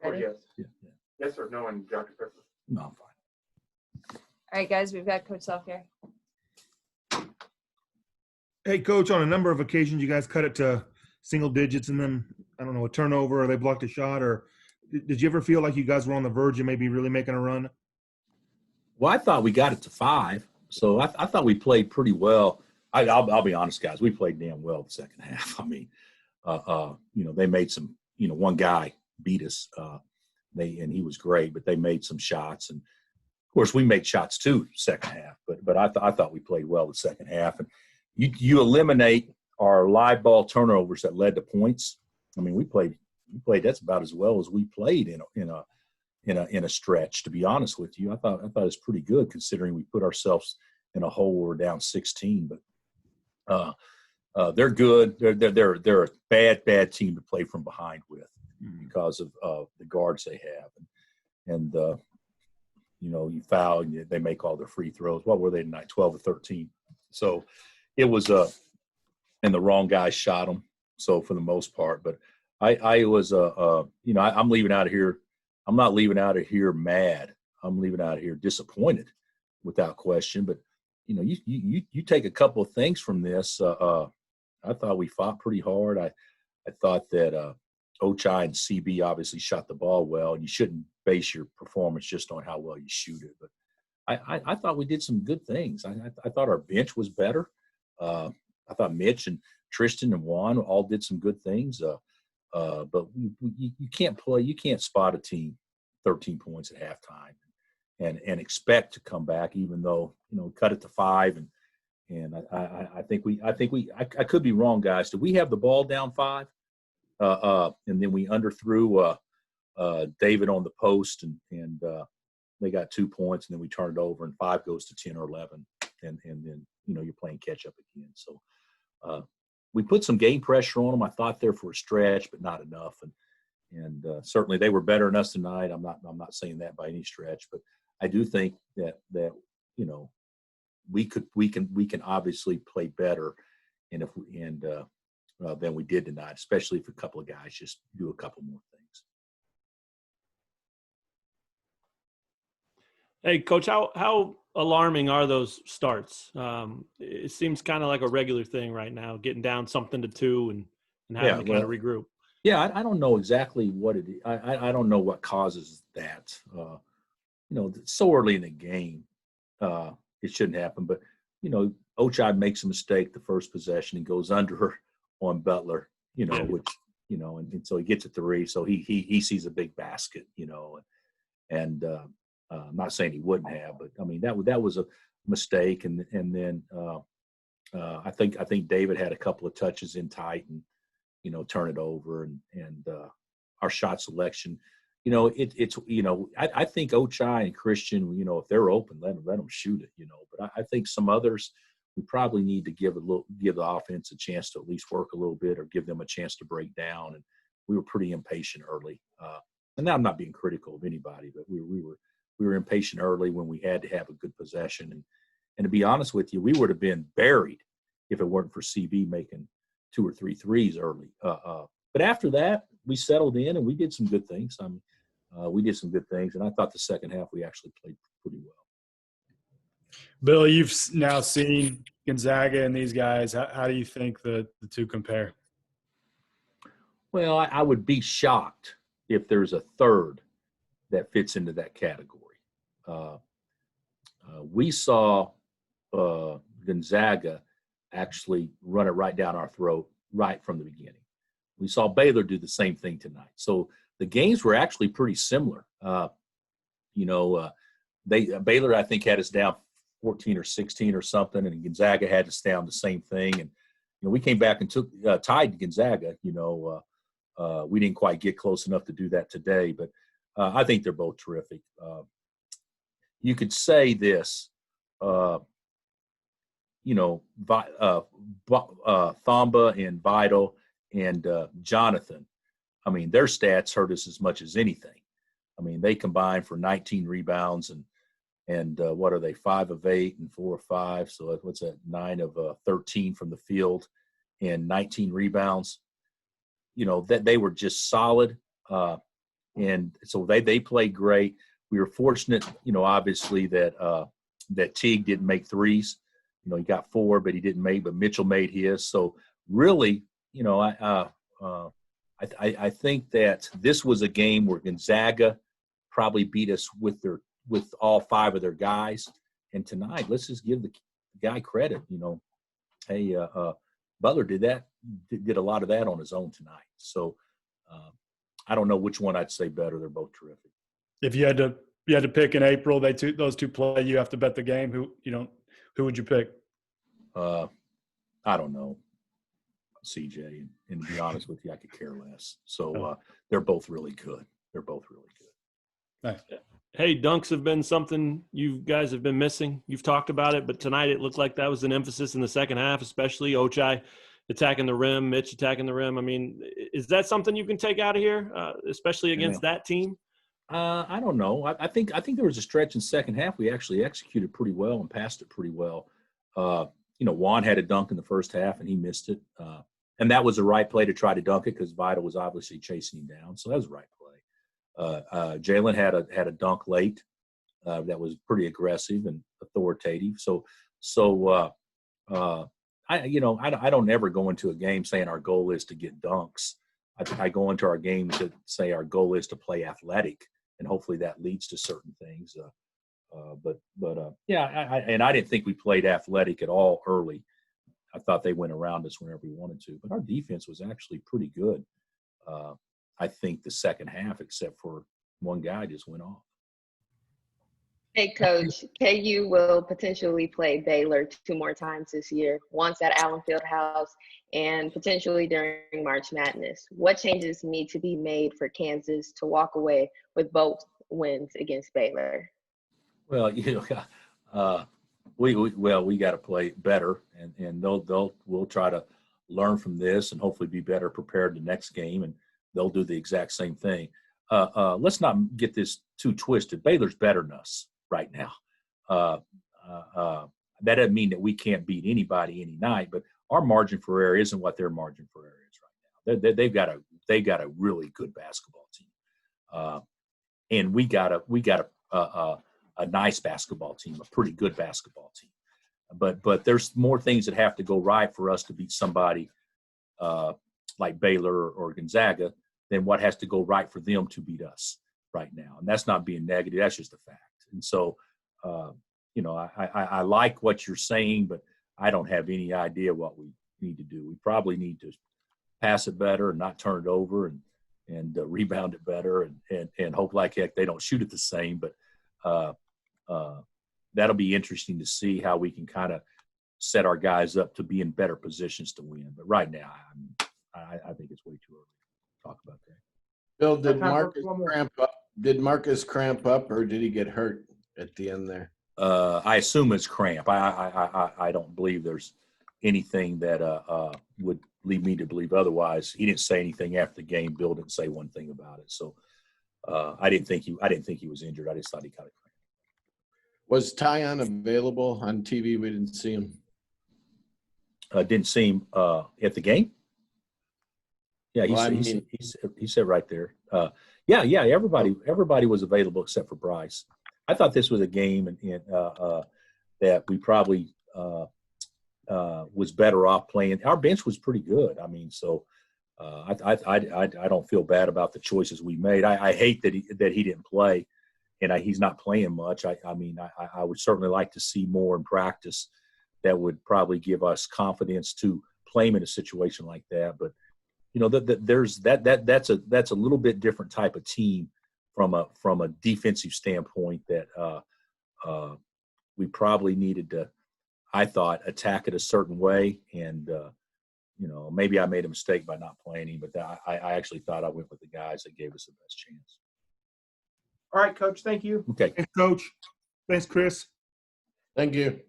Ready? Yes. Yeah. Yes or no on Dr. Pepper? No, I'm fine. All right, guys, we've got Coach Self here. Hey, Coach, on a number of occasions, you guys cut it to single digits and then, I don't know, a turnover or they blocked a shot, or did you ever feel like you guys were on the verge of maybe really making a run? Well, I thought we got it to 5, so I thought we played pretty well. I'll be honest, guys, we played damn well the second half. I mean, they made some, one guy beat us, and he was great, but they made some shots, and of course we made shots too second half. But I thought we played well the second half, and you eliminate our live ball turnovers that led to points. I mean, we played that's about as well as we played in a stretch. To be honest with you, I thought it was pretty good considering we put ourselves in a hole where we're down 16. But they're good. They're a bad team to play from behind with because of the guards they have, and you foul and they make all their free throws. What were they tonight? 12 or 13. So it was and the wrong guy shot them. So for the most part, but I was I'm leaving out of here. I'm not leaving out of here mad. I'm leaving out of here disappointed, without question. But you take a couple of things from this. I thought we fought pretty hard. I thought that Ochai and CB obviously shot the ball well, and you shouldn't base your performance just on how well you shoot it. But I thought we did some good things. I thought our bench was better. I thought Mitch and Tristan and Juan all did some good things. But you can't spot a team 13 points at halftime and expect to come back, even though cut it to 5 and I think I could be wrong, guys. Did we have the ball down 5? And then we underthrew David on the post and they got 2 points, and then we turned it over and 5 goes to 10 or 11, and then you're playing catch up again. So we put some game pressure on them. I thought there for a stretch, but not enough. And certainly they were better than us tonight. I'm not saying that by any stretch, but I do think that we can obviously play better, than we did tonight, especially if a couple of guys just do a couple more things. Hey, Coach, how alarming are those starts? It seems kind of like a regular thing right now, getting down something to 2 and having to kind of regroup. Yeah, I don't know exactly what it is. I don't know what causes that. So early in the game, it shouldn't happen. But, Ochai makes a mistake the first possession and goes under her on Butler, which, and so he gets a 3. So he sees a big basket, and I'm not saying he wouldn't have, but I mean that was a mistake, and then I think David had a couple of touches in tight and turn it over, and our shot selection, I think Ochai and Christian, if they're open, let them shoot it, but I think some others we probably need to give the offense a chance to at least work a little bit or give them a chance to break down, and we were pretty impatient early, and I'm not being critical of anybody, but we were impatient early when we had to have a good possession. And to be honest with you, we would have been buried if it weren't for CB making 2 or 3 threes early. But after that, we settled in and we did some good things. We did some good things, and I thought the second half we actually played pretty well. Bill, you've now seen Gonzaga and these guys. How do you think the two compare? Well, I would be shocked if there's a third that fits into that category. We saw Gonzaga actually run it right down our throat right from the beginning. We saw Baylor do the same thing tonight. So the games were actually pretty similar. Baylor, I think, had us down 14 or 16 or something, and Gonzaga had us down the same thing. And we came back and tied Gonzaga. We didn't quite get close enough to do that today, but I think they're both terrific. You could say this, Thamba and Vital and Jonathan. I mean, their stats hurt us as much as anything. I mean, they combined for 19 rebounds and what are they, 5 of 8 and 4 of 5. So what's that, 9 of 13 from the field and 19 rebounds. That they were just solid. and so they played great. We were fortunate, obviously that Teague didn't make threes. He got 4, but he didn't make. But Mitchell made his. So really, I think that this was a game where Gonzaga probably beat us with all 5 of their guys. And tonight, let's just give the guy credit. Hey, Butler did a lot of that on his own tonight. So I don't know which one I'd say better. They're both terrific. If you had to pick in April, those two play, you have to bet the game. Who would you pick? I don't know, CJ. And to be honest with you, I could care less. So they're both really good. Nice. Hey, dunks have been something you guys have been missing. You've talked about it, but tonight it looked like that was an emphasis in the second half, especially Ochai attacking the rim, Mitch attacking the rim. I mean, is that something you can take out of here, especially against that team? I don't know. I think there was a stretch in second half we actually executed pretty well and passed it pretty well. Juan had a dunk in the first half and he missed it. And that was the right play to try to dunk it because Vital was obviously chasing him down. So that was the right play. Jalen had a dunk late that was pretty aggressive and authoritative. I don't ever go into a game saying our goal is to get dunks. I go into our game to say our goal is to play athletic, and hopefully that leads to certain things. I didn't think we played athletic at all early. I thought they went around us whenever we wanted to, but our defense was actually pretty good. I think the second half, except for one guy just went off. Hey, Coach, KU will potentially play Baylor 2 more times this year, once at Allen Fieldhouse and potentially during March Madness. What changes need to be made for Kansas to walk away with both wins against Baylor? Well, we got to play better, and we'll try to learn from this and hopefully be better prepared the next game, and they'll do the exact same thing. Let's not get this too twisted. Baylor's better than us right now. That doesn't mean that we can't beat anybody any night, but our margin for error isn't what their margin for error is right now. They've got a really good basketball team, and we got a nice basketball team, a pretty good basketball team. But there's more things that have to go right for us to beat somebody like Baylor or Gonzaga than what has to go right for them to beat us right now. And that's not being negative. That's just a fact. And so, I like what you're saying, but I don't have any idea what we need to do. We probably need to pass it better and not turn it over and rebound it better and hope like heck they don't shoot it the same. But that'll be interesting to see how we can kind of set our guys up to be in better positions to win. But right now, I think it's way too early to talk about that. Bill, did Marcus cramp up or did he get hurt at the end there? I assume it's cramp. I don't believe there's anything that would lead me to believe otherwise. He didn't say anything after the game. Bill didn't say one thing about it. So I didn't think he was injured. I just thought he got a cramp. Was Tyon available on TV? We didn't see him. Didn't see him at the game. Yeah, he said right there. Everybody was available except for Bryce. I thought this was a game that we probably was better off playing. Our bench was pretty good. I mean, so I don't feel bad about the choices we made. I hate that he didn't play, and he's not playing much. I would certainly like to see more in practice. That would probably give us confidence to play him in a situation like that. But that's a little bit different type of team from a defensive standpoint that we probably needed to, I thought, attack it a certain way. And maybe I made a mistake by not playing him, but I actually thought I went with the guys that gave us the best chance. All right, Coach. Thank you. Okay. Thanks, Coach. Thanks, Chris. Thank you.